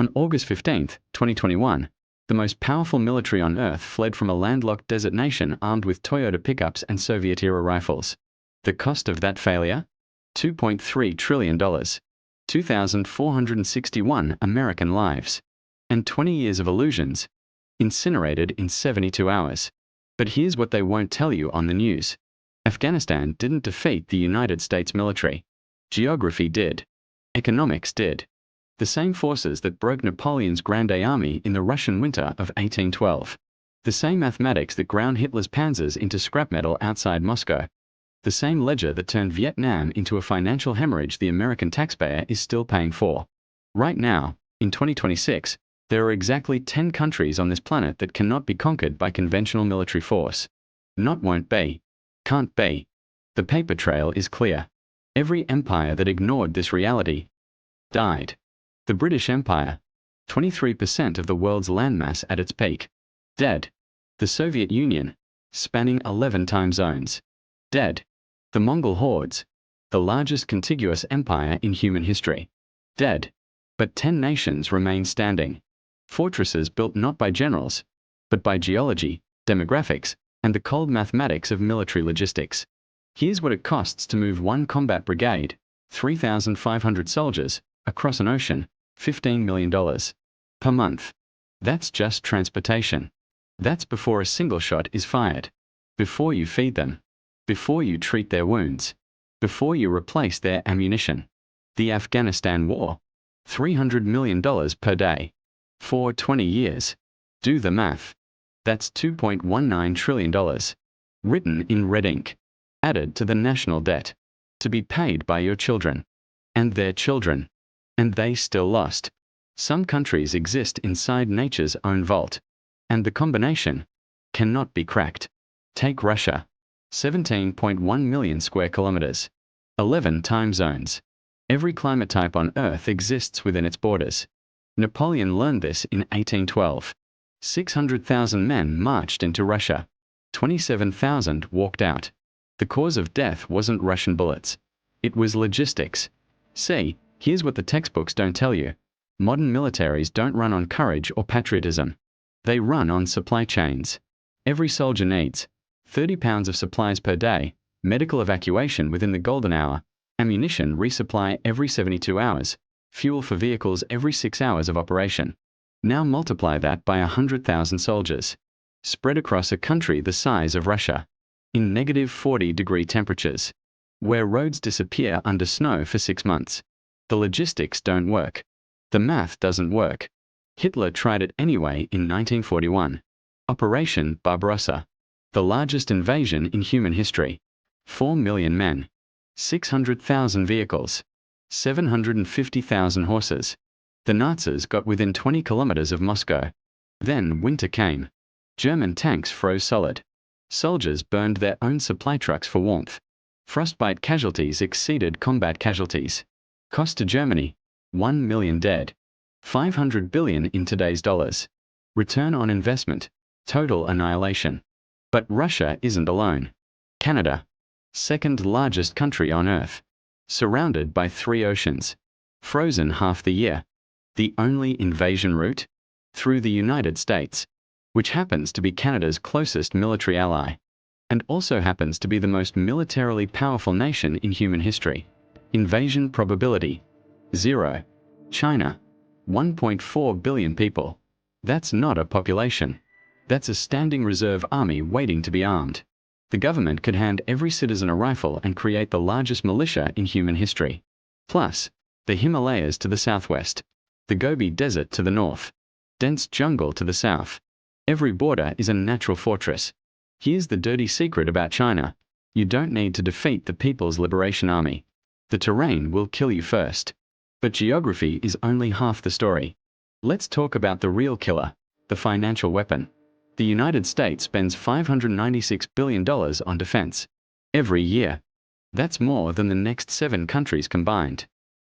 On August 15, 2021, the most powerful military on Earth fled from a landlocked desert nation armed with Toyota pickups and Soviet-era rifles. The cost of that failure? $2.3 trillion, 2,461 American lives, and 20 years of illusions, incinerated in 72 hours. But here's what they won't tell you on the news. Afghanistan didn't defeat the United States military. Geography did. Economics did. The same forces that broke Napoleon's Grande Army in the Russian winter of 1812. The same mathematics that ground Hitler's panzers into scrap metal outside Moscow. The same ledger that turned Vietnam into a financial hemorrhage the American taxpayer is still paying for. Right now, in 2026, there are exactly 10 countries on this planet that cannot be conquered by conventional military force. Not won't be. Can't be. The paper trail is clear. Every empire that ignored this reality died. The British Empire, 23% of the world's landmass at its peak, dead. The Soviet Union, spanning 11 time zones, dead. The Mongol hordes, the largest contiguous empire in human history, dead. But 10 nations remain standing. Fortresses built not by generals, but by geology, demographics, and the cold mathematics of military logistics. Here's what it costs to move one combat brigade, 3,500 soldiers, across an ocean, $15 million per month. That's just transportation. That's before a single shot is fired. Before you feed them. Before you treat their wounds. Before you replace their ammunition. The Afghanistan War. $300 million per day. For 20 years. Do the math. That's $2.19 trillion. Written in red ink. Added to the national debt. To be paid by your children. And their children. And they still lost. Some countries exist inside nature's own vault. And the combination cannot be cracked. Take Russia. 17.1 million square kilometers. 11 time zones. Every climate type on Earth exists within its borders. Napoleon learned this in 1812. 600,000 men marched into Russia. 27,000 walked out. The cause of death wasn't Russian bullets. It was logistics. See, here's what the textbooks don't tell you. Modern militaries don't run on courage or patriotism. They run on supply chains. Every soldier needs 30 pounds of supplies per day, medical evacuation within the golden hour, ammunition resupply every 72 hours, fuel for vehicles every 6 hours of operation. Now multiply that by 100,000 soldiers, spread across a country the size of Russia, in negative 40-degree temperatures, where roads disappear under snow for 6 months. The logistics don't work. The math doesn't work. Hitler tried it anyway in 1941. Operation Barbarossa. The largest invasion in human history. 4 million men. 600,000 vehicles. 750,000 horses. The Nazis got within 20 kilometers of Moscow. Then winter came. German tanks froze solid. Soldiers burned their own supply trucks for warmth. Frostbite casualties exceeded combat casualties. Cost to Germany, 1 million dead. 500 billion in today's dollars. Return on investment, total annihilation. But Russia isn't alone. Canada, second largest country on Earth, surrounded by 3 oceans, frozen half the year. The only invasion route? Through the United States, which happens to be Canada's closest military ally, and also happens to be the most militarily powerful nation in human history. Invasion probability, 0. China, 1.4 billion people. That's not a population. That's a standing reserve army waiting to be armed. The government could hand every citizen a rifle and create the largest militia in human history. Plus, the Himalayas to the southwest, the Gobi Desert to the north, dense jungle to the south. Every border is a natural fortress. Here's the dirty secret about China. You don't need to defeat the People's Liberation Army. The terrain will kill you first. But geography is only half the story. Let's talk about the real killer, the financial weapon. The United States spends $596 billion on defense every year. That's more than the next 7 countries combined.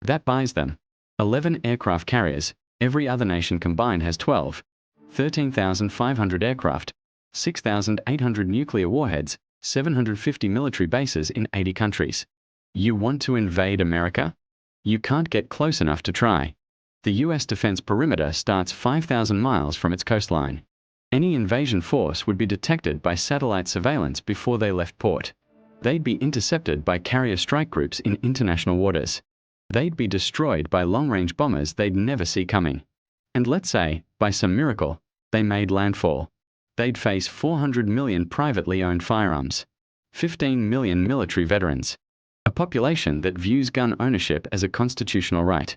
That buys them 11 aircraft carriers. Every other nation combined has 12. 13,500 aircraft, 6,800 nuclear warheads, 750 military bases in 80 countries. You want to invade America? You can't get close enough to try. The US defense perimeter starts 5,000 miles from its coastline. Any invasion force would be detected by satellite surveillance before they left port. They'd be intercepted by carrier strike groups in international waters. They'd be destroyed by long-range bombers they'd never see coming. And let's say, by some miracle, they made landfall. They'd face 400 million privately owned firearms, 15 million military veterans, a population that views gun ownership as a constitutional right.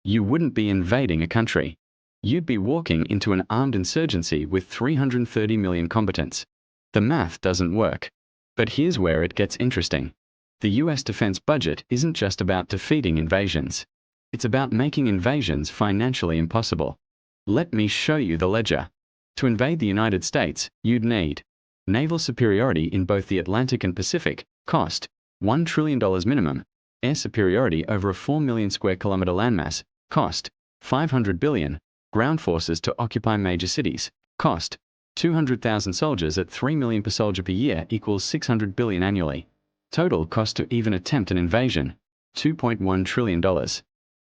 You wouldn't be invading a country. You'd be walking into an armed insurgency with 330 million combatants. The math doesn't work. But here's where it gets interesting. The US defense budget isn't just about defeating invasions. It's about making invasions financially impossible. Let me show you the ledger. To invade the United States, you'd need naval superiority in both the Atlantic and Pacific, cost $1 trillion minimum, air superiority over a 4 million square kilometer landmass, cost $500 billion, ground forces to occupy major cities, cost 200,000 soldiers at 3 million per soldier per year equals $600 billion annually. Total cost to even attempt an invasion, $2.1 trillion.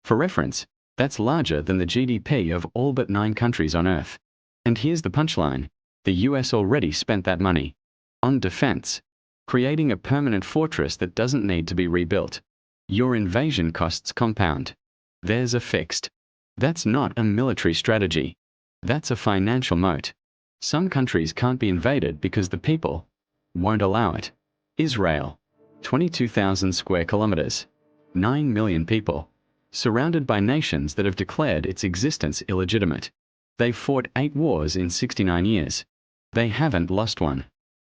For reference, that's larger than the GDP of all but 9 countries on Earth. And here's the punchline. The US already spent that money on defense, creating a permanent fortress that doesn't need to be rebuilt. Your invasion costs compound. There's a fixed. That's not a military strategy. That's a financial moat. Some countries can't be invaded because the people won't allow it. Israel, 22,000 square kilometers, 9 million people, surrounded by nations that have declared its existence illegitimate. They've fought 8 wars in 69 years. They haven't lost one.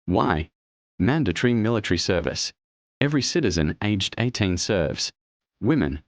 Why? Mandatory military service. Every citizen aged 18 serves. Women,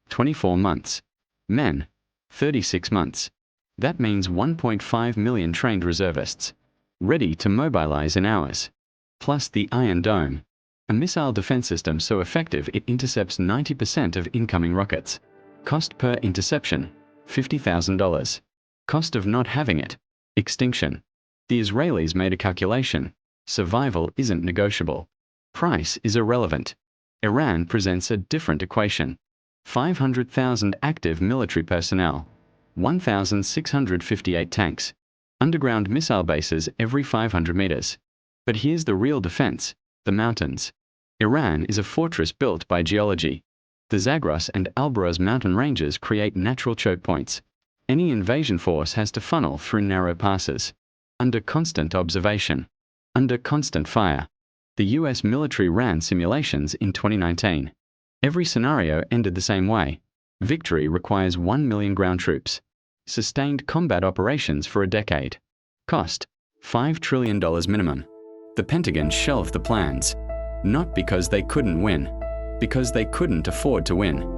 24 months. Men, 36 months. That means 1.5 million trained reservists, ready to mobilize in hours. Plus the Iron Dome, a missile defense system so effective it intercepts 90% of incoming rockets. Cost per interception, $50,000. Cost of not having it, extinction. The Israelis made a calculation. Survival isn't negotiable. Price is irrelevant. Iran presents a different equation. 500,000 active military personnel. 1,658 tanks. Underground missile bases every 500 meters. But here's the real defense, the mountains. Iran is a fortress built by geology. The Zagros and Alborz mountain ranges create natural choke points. Any invasion force has to funnel through narrow passes. Under constant observation. Under constant fire. The US military ran simulations in 2019. Every scenario ended the same way. Victory requires 1 million ground troops. Sustained combat operations for a decade. Cost, $5 trillion minimum. The Pentagon shelved the plans. Not because they couldn't win. Because they couldn't afford to win.